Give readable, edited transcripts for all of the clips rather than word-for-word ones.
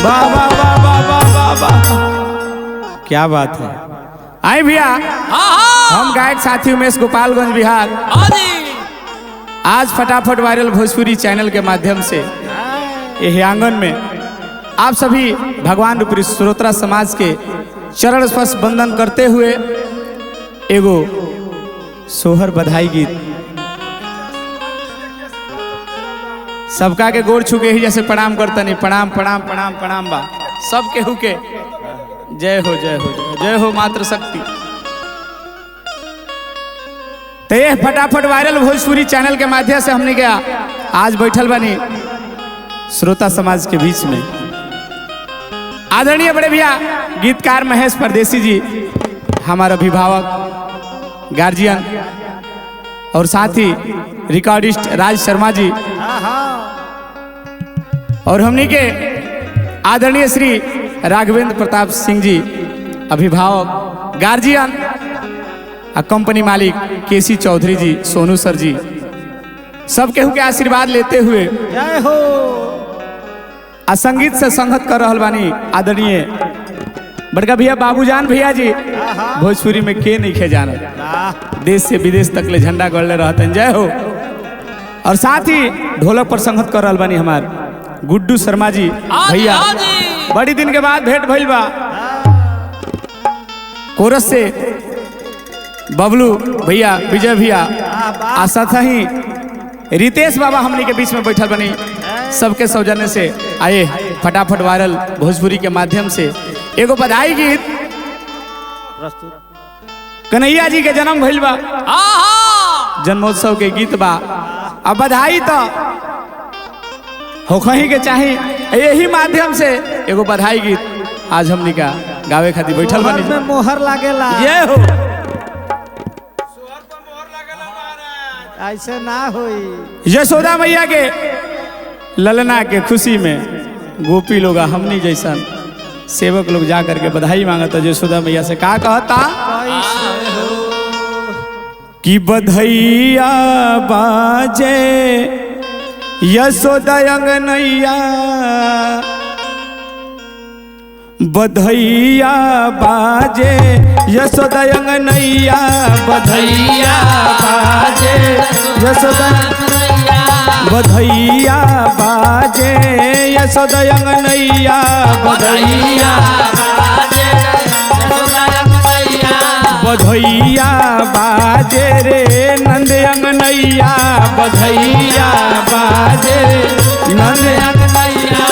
वाह वाह वाह वाह वाह वाह वाह, क्या बात है। आए भैया, हम गायक साथी उमेश गोपालगंज बिहार आज फटाफट वायरल भोजपुरी चैनल के माध्यम से यह आंगन में आप सभी भगवान रूपी श्रोता समाज के चरण स्पर्श बंदन करते हुए एगो सोहर बधाई गीत सबका के गोड़ छुके ही जैसे प्रणाम करता नहीं, प्रणाम प्रणाम प्रणाम प्रणाम बा सब केहू के जय हो जय हो जय हो मात्र शक्ति। तो ये फटाफट वायरल भोजपुरी चैनल के माध्यम से हमने क्या आज बैठल बनी श्रोता समाज के बीच में आदरणीय बड़े भैया गीतकार महेश परदेसी जी, हमारा अभिभावक गार्जियन और साथ ही रिकॉर्डिस्ट राज शर्मा जी और हमनी के आदरणीय श्री राघवेंद्र प्रताप सिंह जी अभिभावक गार्जियन और कंपनी मालिक केसी चौधरी जी, सोनू सर जी, सब केहू के आशीर्वाद लेते हुए जय हो संगीत से संगत कर रहल बानी आदरणीय बड़का भैया बाबूजान भैया जी, भोजपुरी में के नहीं खे जाना, देश से विदेश तक ले झंडा गड़ले रहते हैं, जय हो। और साथ ही ढोलक पर संगत कर रहल बानी हमार गुड्डू शर्मा जी भैया, बड़ी दिन के बाद भेंट भइल बा। कोरस से बबलू भैया, विजय भैया, आशा था ही रितेश बाबा हमनी के बीच में बैठल बनी, सबके सौजन्य से आए फटाफट वायरल भोजपुरी के माध्यम से एगो बधाई गीत कन्हैया जी के जन्म भइल बा, जन्मोत्सव के गीत बा। अब बधाई तो होखही के चाही, यही माध्यम से एगो बधाई गीत आज हमनी का गावे खातिर बैठल बनी। में मोहर लागेला, जय हो। ऐसे ना होई। यशोदा मैया के ललना के खुशी में गोपी लोग हमनी जैसा सेवक लोग जा करके बधाई मांगता यशोदा मैया से, का कहता कि बधैया बाजे यशोदा अंगनैया, बधैया बाजे यशोदा अंगनैया, बधैया बाजे यशोदा, बधैया बाजे यशोदा अंगनैया, बधैया बाजे यशोदा अंगनैया, बधैया बाजे रे नंद अंगनैया, बधैया बाजे नंद अंगनैया,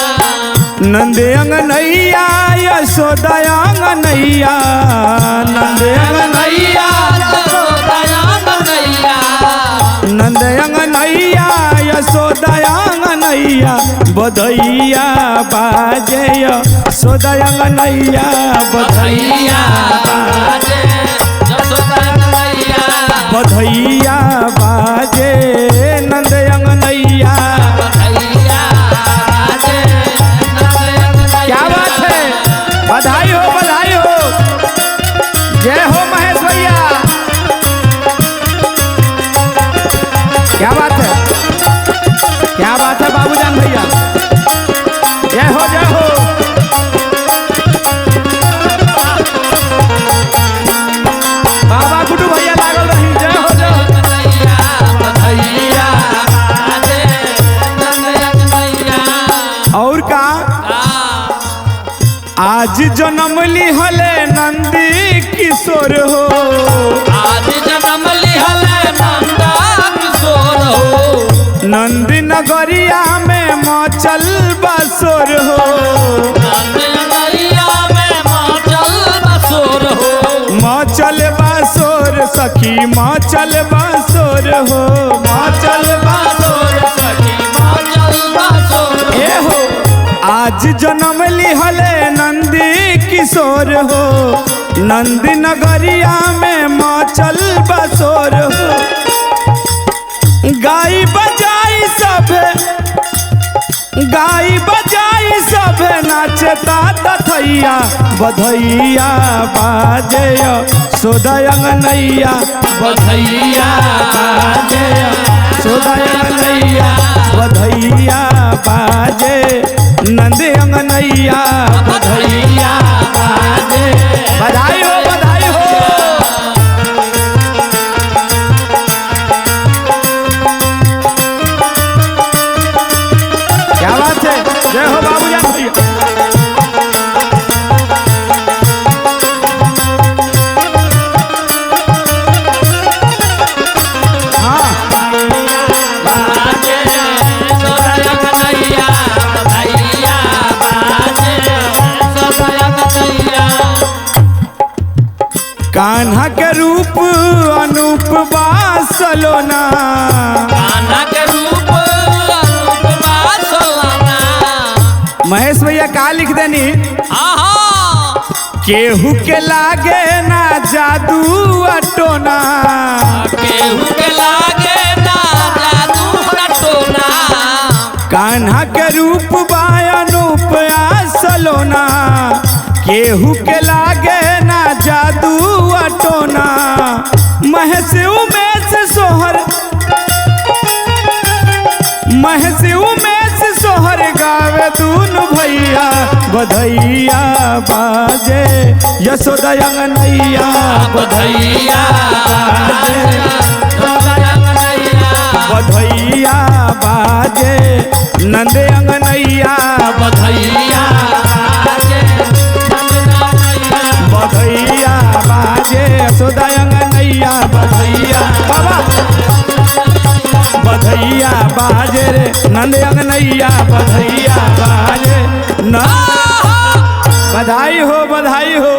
नंद अंगनैया यशोदा अंगनैया, नंद अंगनैया यशोदा अंगनैया, नंद अंगनैया यशोदा अंगनैया, बधैया बाजे यशोदा अंगनैया, बधैया बाजे यशोदा अंगनैया, बधैया बाजे नंद अंगनैया, बधैया बाजे नंद अंगनैया। क्या बात है, बधाई हो बधाई हो, जय हो महेश भैया, क्या बात है, क्या बात है बाबूजान भैया, जय हो जय हो। बाबा गुड्डू भैया लागल रही, जय हो जय हो। और का आज जन्म लिहले नंदी किशोर हो, आज जन्म लिहले नंदा किशोर हो, नंदी नगरिया में मचल बसोर हो, नंद नगरिया में मचल बसोर हो, मचल बसोर सखी मचल बसोर हो, मचल बसोर सखी मचल बसोर ए हो। आज जन्म लिहले नंदी किशोर हो, नंदी नगरिया में मचल बसोर हो, गाई बजाई सब, गाई बजाई सब नाचता तथैया, बधैया बाजे यशोदा अंगनैया, बधैया बाजे यशोदा अंगनैया, बधैया बाजे नंद अंगनैया। अंगनैया बधैया बाजे बधाई हो बधाई हो। क्या बात है, जय हो बाबूजान भैया। बाजे सोरा अंगनैया बधैया बाजे सोरा अंगनैया। कान्हा के रूप अनूप बासलोना कान्हा के रूप अनूप बासलोना। महेश भैया का लिख देनी, आहा केहू के लागे ना जादू अटोना। केहू के लागे ना जादू टोना। कान्हा के रूप बायनूप आसलोना, केहू के लागे ना जादू अटोना। महस उमेश सोहर महस उमेश सोहर गावे दूनु भैया बधैया बाजे यशोदा अंगनैया बधैया बाजे सोरा अंगनैया। बधैया बाजे नंदे अंगनैया बधैया बाजे अंगनैया। बधैया बाजे यशोदा अंगनैया बधैया बाबा बधैया बाजे रे नंद अंगनैया बधैया बाजे न। बधाई हो बधाई हो।